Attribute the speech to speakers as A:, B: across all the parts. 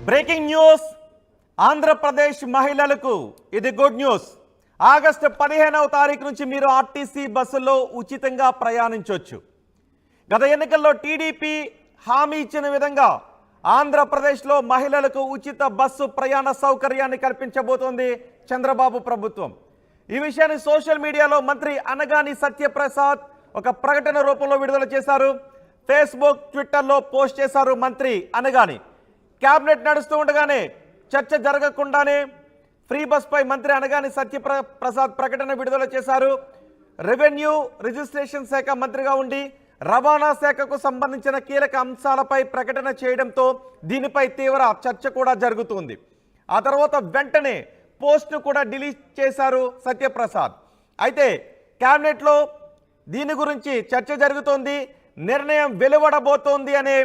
A: Breaking news Andhra Pradesh మహిళలకు ఇది good news. August 15వ తారీఖు నుంచి మీరు ఆర్టీసీ బస్సుల్లో ఉచితంగా ప్రయాణించవచ్చు. గత ఎన్నికల్లో టీడీపీ హామీ ఇచ్చిన విధంగా ఆంధ్రప్రదేశ్లో మహిళలకు ఉచిత బస్సు ప్రయాణ సౌకర్యాన్ని కల్పించబోతోంది చంద్రబాబు ప్రభుత్వం. ఈ విషయాన్ని సోషల్ మీడియాలో మంత్రి అనగాని సత్యప్రసాద్ ఒక ప్రకటన రూపంలో విడుదల చేశారు. ఫేస్బుక్, ట్విట్టర్లో పోస్ట్ చేశారు మంత్రి అనగాని. క్యాబినెట్ నడుస్తూ ఉండగానే చర్చ జరగకుండానే ఫ్రీ బస్ పై మంత్రి అనగాని సత్యప్రసాద్ ప్రకటన విడుదల చేశారు. రెవెన్యూ రిజిస్ట్రేషన్ శాఖ మంత్రిగా ఉండి రవాణా శాఖకు సంబంధించిన కీలక అంశాలపై ప్రకటన చేయడంతో దీనిపై తీవ్ర చర్చ కూడా జరుగుతుంది. ఆ తర్వాత వెంటనే పోస్ట్ను కూడా డిలీట్ చేశారు సత్యప్రసాద్. అయితే క్యాబినెట్లో దీని గురించి చర్చ జరుగుతోంది, నిర్ణయం వెలువడబోతోంది అనే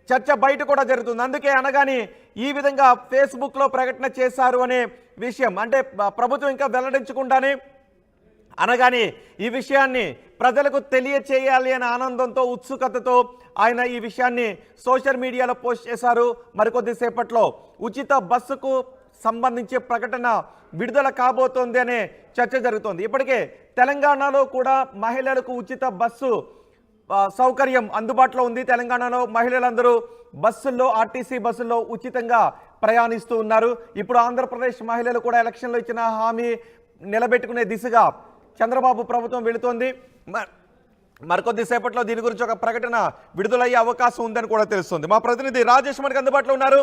A: చర్చ బయట కూడా జరుగుతుంది. అందుకే అనగాని ఈ విధంగా ఫేస్బుక్లో ప్రకటన చేశారు అనే విషయం, అంటే ప్రభుత్వం ఇంకా వెల్లడించకుండానే అనగాని ఈ విషయాన్ని ప్రజలకు తెలియచేయాలి అనే ఆనందంతో, ఉత్సుకతతో ఆయన ఈ విషయాన్ని సోషల్ మీడియాలో పోస్ట్ చేశారు. మరికొద్దిసేపట్లో ఉచిత బస్సుకు సంబంధించి ప్రకటన విడుదల కాబోతోంది అనే చర్చ జరుగుతోంది. ఇప్పటికే తెలంగాణలో కూడా మహిళలకు ఉచిత బస్సు సౌకర్యం అందుబాటులో ఉంది. తెలంగాణలో మహిళలందరూ బస్సుల్లో, ఆర్టీసీ బస్సుల్లో ఉచితంగా ప్రయాణిస్తూ ఉన్నారు. ఇప్పుడు ఆంధ్రప్రదేశ్ మహిళలు కూడా ఎలక్షన్లో ఇచ్చిన హామీ నిలబెట్టుకునే దిశగా చంద్రబాబు ప్రభుత్వం వెళుతోంది. మరికొద్దిసేపట్లో దీని గురించి ఒక ప్రకటన విడుదలయ్యే అవకాశం ఉందని కూడా తెలుస్తుంది. మా ప్రతినిధి రాజేష్ మనకు అందుబాటులో ఉన్నారు.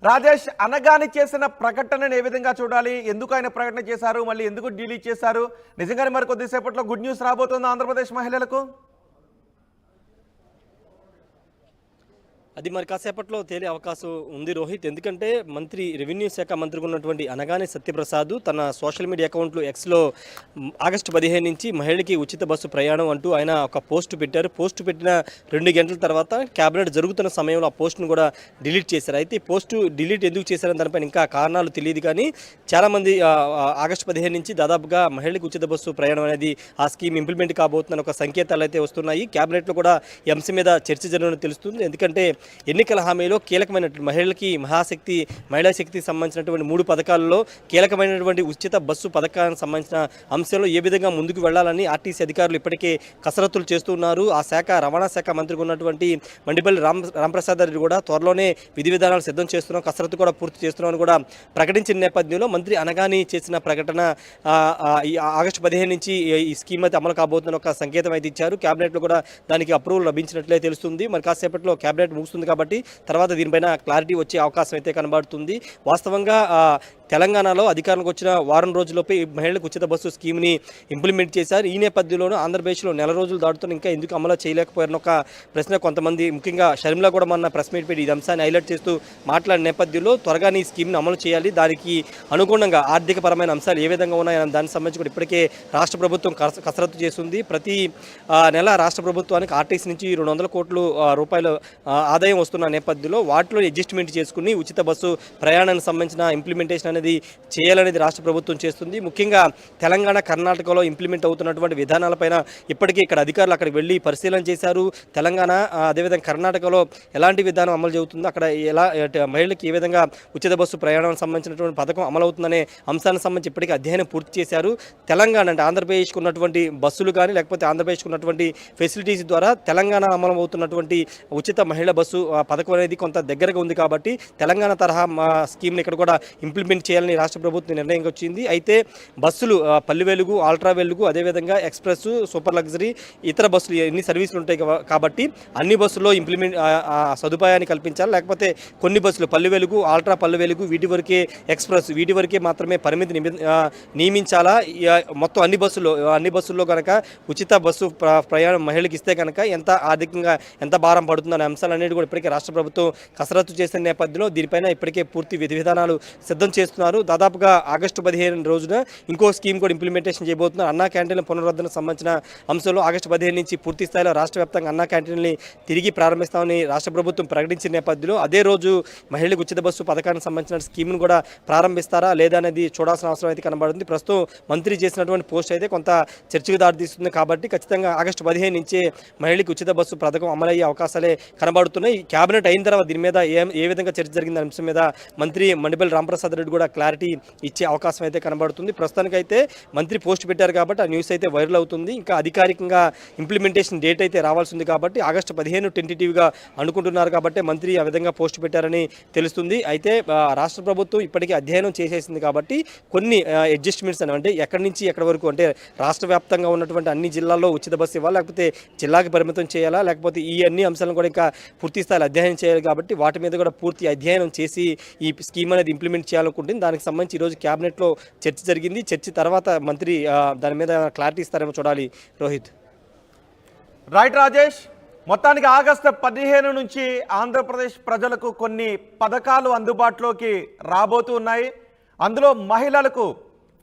A: రాజేష్, అనగాని చేసిన ప్రకటనను ఏ విధంగా చూడాలి? ఎందుకు ఆయన ప్రకటన చేశారు, మళ్ళీ ఎందుకు డిలీట్ చేశారు? నిజంగానే మరికొద్దిసేపట్లో గుడ్ న్యూస్ రాబోతుంది ఆంధ్రప్రదేశ్ మహిళలకు?
B: అది మరి కాసేపట్లో తేలే అవకాశం ఉంది రోహిత్. ఎందుకంటే మంత్రి రెవెన్యూ శాఖ మంత్రిగా ఉన్నటువంటి అనగాని సత్యప్రసాద్ తన సోషల్ మీడియా అకౌంట్లో ఎక్స్లో ఆగస్టు 15 నుంచి మహిళకి ఉచిత బస్సు ప్రయాణం అంటూ ఆయన ఒక పోస్ట్ పెట్టారు. పోస్ట్ పెట్టిన 2 గంటల తర్వాత క్యాబినెట్ జరుగుతున్న సమయంలో ఆ పోస్ట్ను కూడా డిలీట్ చేశారు. అయితే ఈ పోస్టు డిలీట్ ఎందుకు చేశారని దానిపైన ఇంకా కారణాలు తెలియదు. కానీ చాలామంది ఆగస్టు 15 నుంచి దాదాపుగా మహిళలకు ఉచిత బస్సు ప్రయాణం అనేది ఆ స్కీమ్ ఇంప్లిమెంట్ కాబోతుందని ఒక సంకేతాలు అయితే వస్తున్నాయి. క్యాబినెట్లో కూడా ఈ అంశం మీద చర్చ జరగడం తెలుస్తుంది. ఎందుకంటే ఎన్నికల హామీలో కీలకమైనటువంటి మహిళలకి మహాశక్తి, మహిళా శక్తికి సంబంధించినటువంటి 3 పథకాలలో కీలకమైనటువంటి ఉచిత బస్సు పథకానికి సంబంధించిన అంశంలో ఏ విధంగా ముందుకు వెళ్లాలని ఆర్టీసీ అధికారులు ఇప్పటికే కసరత్తులు చేస్తున్నారు. ఆ శాఖ రవాణా శాఖ మంత్రిగా ఉన్నటువంటి మండిపల్లి రాంప్రసాద్ రెడ్డి కూడా త్వరలోనే విధి విధానాలు సిద్ధం చేస్తున్నాం, కసరత్తు కూడా పూర్తి చేస్తున్నామని కూడా ప్రకటించిన నేపథ్యంలో మంత్రి అనగాని చేసిన ప్రకటన ఆగస్టు 15 నుంచి ఈ స్కీమ్ అయితే అమలు కాబోతున్న ఒక సంకేతం అయితే ఇచ్చారు. క్యాబినెట్లో కూడా దానికి అప్రూవల్ లభించినట్లే తెలుస్తుంది. మరి కాసేపట్లో క్యాబినెట్ ముగుస్తుంది కాబట్టి తర్వాత దీనిపైన క్లారిటీ వచ్చే అవకాశం అయితే కనబడుతుంది. వాస్తవంగా తెలంగాణలో అధికారంలోకి వచ్చిన వారం రోజుల్లోపే మహిళలకు ఉచిత బస్సు స్కీమ్ని ఇంప్లిమెంట్ చేశారు. ఈ నేపథ్యంలోనూ ఆంధ్రప్రదేశ్లో నెల రోజులు దాటుతున్న ఇంకా ఎందుకు అమలు చేయలేకపోయారని ఒక ప్రశ్న కొంతమంది, ముఖ్యంగా షర్మిల కూడా మొన్న ప్రెస్ మీట్ పెట్టి ఈ అంశాన్ని హైలైట్ చేస్తూ మాట్లాడిన నేపథ్యంలో త్వరగా ఈ స్కీమ్ని అమలు చేయాలి, దానికి అనుగుణంగా ఆర్థికపరమైన అంశాలు ఏ విధంగా ఉన్నాయని దానికి సంబంధించి కూడా ఇప్పటికే రాష్ట్ర ప్రభుత్వం కసరత్తు చేస్తుంది. ప్రతి నెల రాష్ట్ర ప్రభుత్వానికి ఆర్టీసీ నుంచి 200 కోట్ల రూపాయల ఆదాయం వస్తున్న నేపథ్యంలో వాటిలో అడ్జస్ట్మెంట్ చేసుకుని ఉచిత బస్సు ప్రయాణానికి సంబంధించిన ఇంప్లిమెంటేషన్ అనేది చేయాలనేది రాష్ట్ర ప్రభుత్వం చేస్తుంది. ముఖ్యంగా తెలంగాణ, కర్ణాటకలో ఇంప్లిమెంట్ అవుతున్నటువంటి విధానాలపైన ఇప్పటికీ ఇక్కడ అధికారులు అక్కడికి వెళ్ళి పరిశీలన చేశారు. తెలంగాణ అదేవిధంగా కర్ణాటకలో ఎలాంటి విధానం అమలు జరుగుతుందో, అక్కడ ఎలా మహిళలకు ఏ విధంగా ఉచిత బస్సు ప్రయాణానికి సంబంధించినటువంటి పథకం అమలవుతుందనే అంశానికి సంబంధించి ఇప్పటికీ అధ్యయనం పూర్తి చేశారు. తెలంగాణ అంటే ఆంధ్రప్రదేశ్కు ఉన్నటువంటి బస్సులు కానీ లేకపోతే ఆంధ్రప్రదేశ్కు ఉన్నటువంటి ఫెసిలిటీస్ ద్వారా తెలంగాణ అమలు అవుతున్నటువంటి ఉచిత మహిళా బస్సు పథకం అనేది కొంత దగ్గరగా ఉంది కాబట్టి తెలంగాణ తరహా స్కీమ్ని ఇక్కడ కూడా ఇంప్లిమెంట్ చేయాలని రాష్ట్ర ప్రభుత్వం నిర్ణయం వచ్చింది. అయితే బస్సులు పల్లె వెలుగు, అల్ట్రా వెలుగు, అదేవిధంగా ఎక్స్ప్రెస్, సూపర్ లగ్జరీ, ఇతర బస్సులు ఎన్ని సర్వీసులు ఉంటాయి కాబట్టి అన్ని బస్సుల్లో ఇంప్లిమెంట్ సదుపాయాన్ని కల్పించాలి. లేకపోతే కొన్ని బస్సులు పల్లె వెలుగు, అల్ట్రా పల్లె వెలుగు, వీటి వరకే ఎక్స్ప్రెస్, వీటి వరకే మాత్రమే పరిమితి నియమించాలా. మొత్తం అన్ని బస్సుల్లో కనుక ఉచిత బస్సు ప్రయాణం మహిళలకు ఇస్తే కనుక ఎంత ఆర్థికంగా ఎంత భారం పడుతుందనే అంశాలన్నిటి కూడా ఇప్పటికే రాష్ట్ర ప్రభుత్వం కసరత్తు చేసిన నేపథ్యంలో దీనిపైన ఇప్పటికే పూర్తి విధి విధానాలు సిద్ధం చేస్తున్నారు. దాదాపుగా ఆగస్టు 15 రోజున ఇంకో స్కీమ్ కూడా ఇంప్లిమెంటేషన్ చేయబోతున్నారు. అన్నా క్యాంటీన్ల పునరుద్ధరణకు సంబంధించిన అంశంలో ఆగస్టు 15 నుంచి పూర్తి స్థాయిలో రాష్ట్ర వ్యాప్తంగా అన్నా క్యాంటీన్లని తిరిగి ప్రారంభిస్తామని రాష్ట్ర ప్రభుత్వం ప్రకటించిన నేపథ్యంలో అదే రోజు మహిళలకు ఉచిత బస్సు పథకానికి సంబంధించిన స్కీమ్ను కూడా ప్రారంభిస్తారా లేదా అనేది చూడాల్సిన అవసరం అయితే కనబడుతుంది. ప్రస్తుతం మంత్రి చేసినటువంటి పోస్ట్ అయితే కొంత చర్చకు దారితీస్తుంది కాబట్టి ఖచ్చితంగా ఆగస్టు 15 నుంచే మహిళలకు ఉచిత బస్సు పథకం అమలయ్యే అవకాశాలే కనబడుతున్నాయి. ఈ క్యాబినెట్ అయిన తర్వాత దీని మీద ఏ విధంగా చర్చ జరిగింది అంశం మీద మంత్రి మండిపల్లి రాంప్రసాద్ రెడ్డి కూడా క్లారిటీ ఇచ్చే అవకాశం అయితే కనబడుతుంది. ప్రస్తుతానికైతే మంత్రి పోస్ట్ పెట్టారు కాబట్టి ఆ న్యూస్ అయితే వైరల్ అవుతుంది. ఇంకా అధికారికంగా ఇంప్లిమెంటేషన్ డేట్ అయితే రావాల్సింది కాబట్టి ఆగస్టు 15 టెంటేటివ్గా అనుకుంటున్నారు కాబట్టి మంత్రి ఆ విధంగా పోస్ట్ పెట్టారని తెలుస్తుంది. అయితే రాష్ట్ర ప్రభుత్వం ఇప్పటికీ అధ్యయనం చేసేసింది కాబట్టి కొన్ని అడ్జస్ట్మెంట్స్ అంటే ఎక్కడి నుంచి ఎక్కడి వరకు అంటే రాష్ట్ర వ్యాప్తంగా ఉన్నటువంటి అన్ని జిల్లాల్లో ఉచిత బస్సు ఇవ్వాలి, లేకపోతే జిల్లాకి పరిమితం చేయాలా, లేకపోతే ఈ అన్ని అంశాలను కూడా ఇంకా పూర్తి స్థాయిలో అధ్యయనం చేయాలి కాబట్టి వాటి మీద కూడా పూర్తి అధ్యయనం చేసి ఈ స్కీమ్ అనేది ఇంప్లిమెంట్ చేయాలనుకుంటుంది. దానికి సంబంధించి ఈరోజు క్యాబినెట్లో చర్చ జరిగింది. చర్చ తర్వాత మంత్రి దాని మీద క్లారిటీ ఇస్తారేమో చూడాలి. రోహిత్.
A: రైట్ రాజేష్, మొత్తానికి ఆగస్టు 15 నుంచి ఆంధ్రప్రదేశ్ ప్రజలకు కొన్ని పథకాలు అందుబాటులోకి రాబోతున్నాయి. అందులో మహిళలకు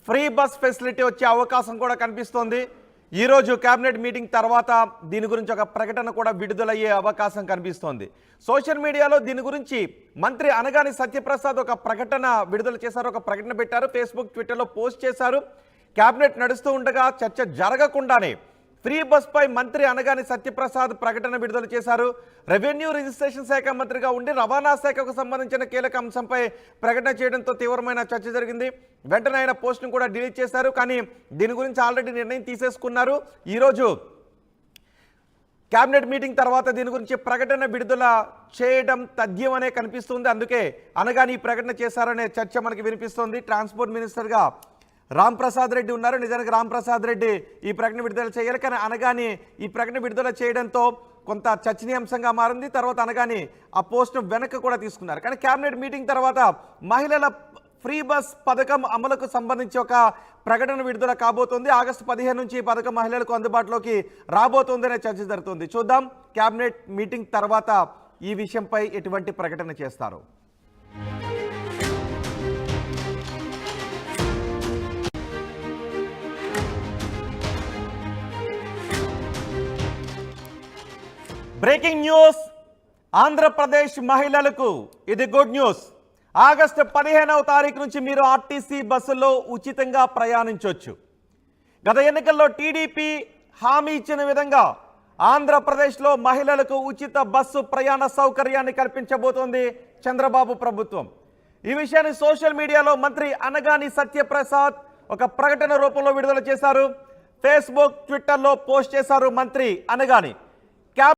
A: ఫ్రీ బస్ ఫెసిలిటీ వచ్చే అవకాశం కూడా కనిపిస్తోంది. ఈరోజు కేబినెట్ మీటింగ్ తర్వాత దీని గురించి ఒక ప్రకటన కూడా విడుదలయ్యే అవకాశం కనిపిస్తోంది. సోషల్ మీడియాలో దీని గురించి మంత్రి అనగాని సత్యప్రసాద్ ఒక ప్రకటన విడుదల చేశారు, ఒక ప్రకటన పెట్టారు, ఫేస్బుక్ ట్విట్టర్లో పోస్ట్ చేశారు. కేబినెట్ నడుస్తూ ఉండగా చర్చ జరగకుండానే ఫ్రీ బస్ పై మంత్రి అనగాని సత్యప్రసాద్ ప్రకటన విడుదల చేశారు. రెవెన్యూ రిజిస్ట్రేషన్ శాఖ మంత్రిగా ఉండి రవాణా శాఖకు సంబంధించిన కీలక అంశంపై ప్రకటన చేయడంతో తీవ్రమైన చర్చ జరిగింది. వెంటనే ఆయన పోస్ట్ను కూడా డిలీట్ చేశారు. కానీ దీని గురించి ఆల్రెడీ నిర్ణయం తీసేసుకున్నారు. ఈరోజు కేబినెట్ మీటింగ్ తర్వాత దీని గురించి ప్రకటన విడుదల చేయడం తథ్యమనే కనిపిస్తుంది. అందుకే అనగాని ఈ ప్రకటన చేశారనే చర్చ మనకి వినిపిస్తోంది. ట్రాన్స్పోర్ట్ మినిస్టర్గా రాంప్రసాద్ రెడ్డి ఉన్నారు. నిజానికి రాంప్రసాద్ రెడ్డి ఈ ప్రకటన విడుదల చేయాలి, కానీ అనగాని ఈ ప్రకటన విడుదల చేయడంతో కొంత చర్చనీయాంశంగా మారింది. తర్వాత అనగాని ఆ పోస్ట్ను వెనక్కి కూడా తీసుకున్నారు. కానీ కేబినెట్ మీటింగ్ తర్వాత మహిళల ఫ్రీ బస్ పథకం అమలుకు సంబంధించి ఒక ప్రకటన విడుదల కాబోతోంది. ఆగస్టు 15 నుంచి ఈ పథకం మహిళలకు అందుబాటులోకి రాబోతోందనే చర్చ జరుగుతుంది. చూద్దాం కేబినెట్ మీటింగ్ తర్వాత ఈ విషయంపై ఎటువంటి ప్రకటన చేస్తారు. బ్రేకింగ్ న్యూస్, ఆంధ్రప్రదేశ్ మహిళలకు ఇది గుడ్ న్యూస్. ఆగస్టు 15వ తారీఖు నుంచి మీరు ఆర్టీసీ బస్సుల్లో ఉచితంగా ప్రయాణించవచ్చు. గత ఎన్నికల్లో టీడీపీ హామీ ఇచ్చిన విధంగా ఆంధ్రప్రదేశ్లో మహిళలకు ఉచిత బస్సు ప్రయాణ సౌకర్యాన్ని కల్పించబోతోంది చంద్రబాబు ప్రభుత్వం. ఈ విషయాన్ని సోషల్ మీడియాలో మంత్రి అనగాని సత్యప్రసాద్ ఒక ప్రకటన రూపంలో విడుదల చేశారు. ఫేస్బుక్ ట్విట్టర్లో పోస్ట్ చేశారు మంత్రి అనగాని.